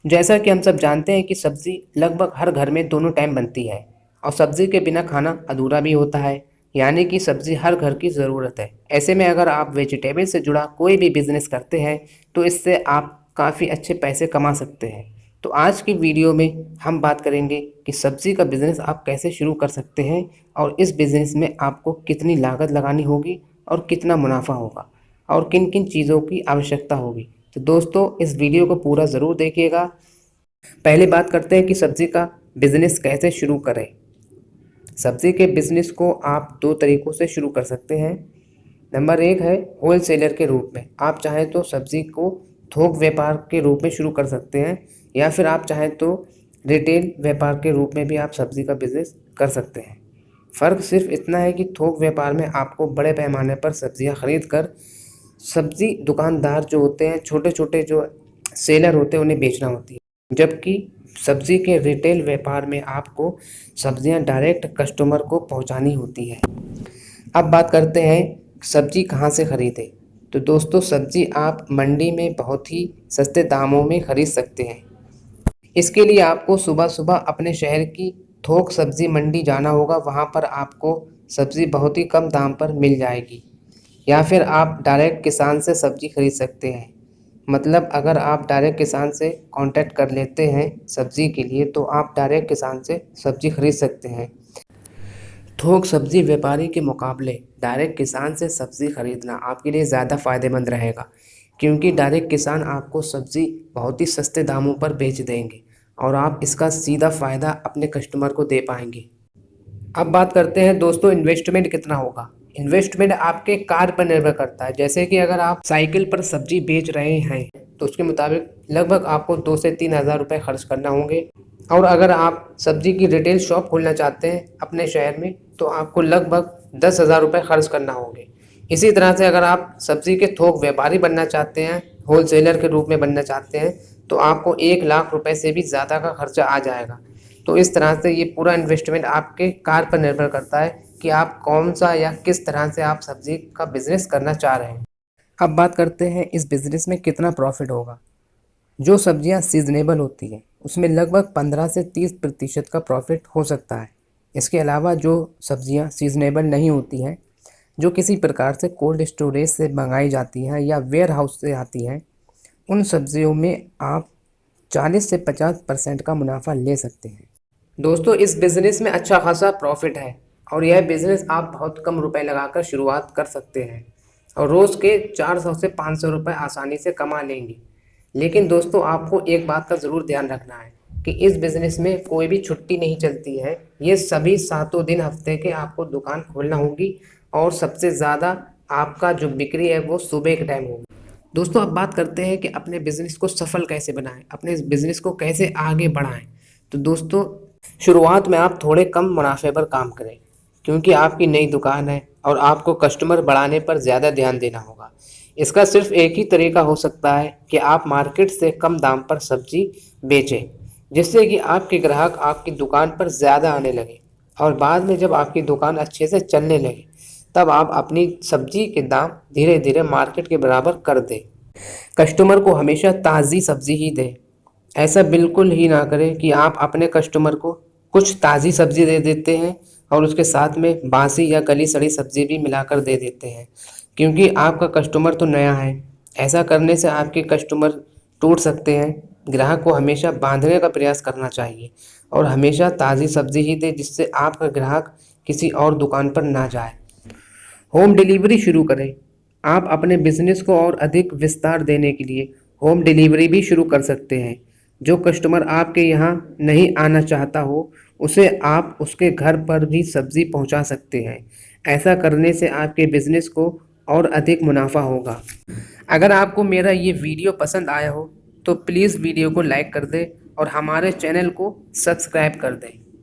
जैसा कि हम सब जानते हैं कि सब्ज़ी लगभग हर घर में दोनों टाइम बनती है और सब्ज़ी के बिना खाना अधूरा भी होता है। यानी कि सब्ज़ी हर घर की ज़रूरत है। ऐसे में अगर आप वेजिटेबल से जुड़ा कोई भी बिज़नेस करते हैं तो इससे आप काफ़ी अच्छे पैसे कमा सकते हैं। तो आज की वीडियो में हम बात करेंगे कि सब्ज़ी का बिज़नेस आप कैसे शुरू कर सकते हैं और इस बिज़नेस में आपको कितनी लागत लगानी होगी और कितना मुनाफा होगा और किन किन चीज़ों की आवश्यकता होगी। तो दोस्तों इस वीडियो को पूरा ज़रूर देखिएगा। पहले बात करते हैं कि सब्ज़ी का बिज़नेस कैसे शुरू करें। सब्ज़ी के बिज़नेस को आप दो तरीक़ों से शुरू कर सकते हैं। नंबर एक है होल सेलर के रूप में। आप चाहें तो सब्ज़ी को थोक व्यापार के रूप में शुरू कर सकते हैं या फिर आप चाहें तो रिटेल व्यापार के रूप में भी आप सब्ज़ी का बिज़नेस कर सकते हैं। फ़र्क सिर्फ इतना है कि थोक व्यापार में आपको बड़े पैमाने पर सब्ज़ियाँ ख़रीद कर सब्ज़ी दुकानदार जो होते हैं, छोटे छोटे जो सेलर होते हैं, उन्हें बेचना होती है। जबकि सब्ज़ी के रिटेल व्यापार में आपको सब्ज़ियाँ डायरेक्ट कस्टमर को पहुंचानी होती है। अब बात करते हैं सब्ज़ी कहां से ख़रीदें। तो दोस्तों सब्ज़ी आप मंडी में बहुत ही सस्ते दामों में ख़रीद सकते हैं। इसके लिए आपको सुबह सुबह अपने शहर की थोक सब्ज़ी मंडी जाना होगा। वहां पर आपको सब्ज़ी बहुत ही कम दाम पर मिल जाएगी। या फिर आप डायरेक्ट किसान से सब्ज़ी खरीद सकते हैं। मतलब अगर आप डायरेक्ट किसान से कांटेक्ट कर लेते हैं सब्ज़ी के लिए तो आप डायरेक्ट किसान से सब्ज़ी खरीद सकते हैं। थोक सब्ज़ी व्यापारी के मुकाबले डायरेक्ट किसान से सब्ज़ी खरीदना आपके लिए ज़्यादा फ़ायदेमंद रहेगा, क्योंकि डायरेक्ट किसान आपको सब्ज़ी बहुत ही सस्ते दामों पर बेच देंगे और आप इसका सीधा फ़ायदा अपने कस्टमर को दे पाएंगे। अब बात करते हैं दोस्तों इन्वेस्टमेंट कितना होगा। इन्वेस्टमेंट आपके कार्य पर निर्भर करता है। जैसे कि अगर आप साइकिल पर सब्जी बेच रहे हैं तो उसके मुताबिक लगभग आपको 2 से 3 हज़ार रुपये खर्च करना होंगे। और अगर आप सब्जी की रिटेल शॉप खोलना चाहते हैं अपने शहर में तो आपको लगभग 10,000 रुपये खर्च करना होंगे। इसी तरह से अगर आप सब्जी के थोक व्यापारी बनना चाहते हैं, होल सेलर के रूप में बनना चाहते हैं, तो आपको 1 लाख रुपये से भी ज़्यादा का खर्चा आ जाएगा। तो इस तरह से ये पूरा इन्वेस्टमेंट आपके कार्य पर निर्भर करता है कि आप कौन सा या किस तरह से आप सब्जी का बिज़नेस करना चाह रहे हैं। अब बात करते हैं इस बिज़नेस में कितना प्रॉफिट होगा। जो सब्जियां सीजनेबल होती हैं उसमें लगभग 15 से 30% का प्रॉफिट हो सकता है। इसके अलावा जो सब्जियां सीजनेबल नहीं होती हैं, जो किसी प्रकार से कोल्ड स्टोरेज से मंगाई जाती हैं या वेयर हाउस से आती हैं, उन सब्जियों में आप 40 से 50% का मुनाफा ले सकते हैं। दोस्तों इस बिज़नेस में अच्छा खासा प्रॉफिट है और यह बिज़नेस आप बहुत कम रुपए लगाकर शुरुआत कर सकते हैं और रोज़ के 400 से 500 रुपये आसानी से कमा लेंगे। लेकिन दोस्तों आपको एक बात का ज़रूर ध्यान रखना है कि इस बिज़नेस में कोई भी छुट्टी नहीं चलती है। ये सभी सातों दिन हफ्ते के आपको दुकान खोलना होगी और सबसे ज़्यादा आपका जो बिक्री है वो सुबह के टाइम होगी। दोस्तों अब बात करते हैं कि अपने बिज़नेस को सफल कैसे बनाएं, अपने इस बिज़नेस को कैसे आगे बढ़ाएं। तो दोस्तों शुरुआत में आप थोड़े कम मुनाफे पर काम करें, क्योंकि आपकी नई दुकान है और आपको कस्टमर बढ़ाने पर ज़्यादा ध्यान देना होगा। इसका सिर्फ एक ही तरीका हो सकता है कि आप मार्केट से कम दाम पर सब्जी बेचें, जिससे कि आपके ग्राहक आपकी दुकान पर ज़्यादा आने लगे और बाद में जब आपकी दुकान अच्छे से चलने लगे तब आप अपनी सब्जी के दाम धीरे धीरे मार्केट के बराबर कर दें। कस्टमर को हमेशा ताज़ी सब्जी ही दें। ऐसा बिल्कुल ही ना करें कि आप अपने कस्टमर को कुछ ताज़ी सब्जी दे देते हैं और उसके साथ में बासी या गली सड़ी सब्जी भी मिलाकर दे देते हैं, क्योंकि आपका कस्टमर तो नया है। ऐसा करने से आपके कस्टमर टूट सकते हैं। ग्राहक को हमेशा बांधने का प्रयास करना चाहिए और हमेशा ताज़ी सब्जी ही दे, जिससे आपका ग्राहक किसी और दुकान पर ना जाए। होम डिलीवरी शुरू करें। आप अपने बिजनेस को और अधिक विस्तार देने के लिए होम डिलीवरी भी शुरू कर सकते हैं। जो कस्टमर आपके यहाँ नहीं आना चाहता हो उसे आप उसके घर पर भी सब्ज़ी पहुँचा सकते हैं। ऐसा करने से आपके बिज़नेस को और अधिक मुनाफा होगा। अगर आपको मेरा ये वीडियो पसंद आया हो तो प्लीज़ वीडियो को लाइक कर दें और हमारे चैनल को सब्सक्राइब कर दें।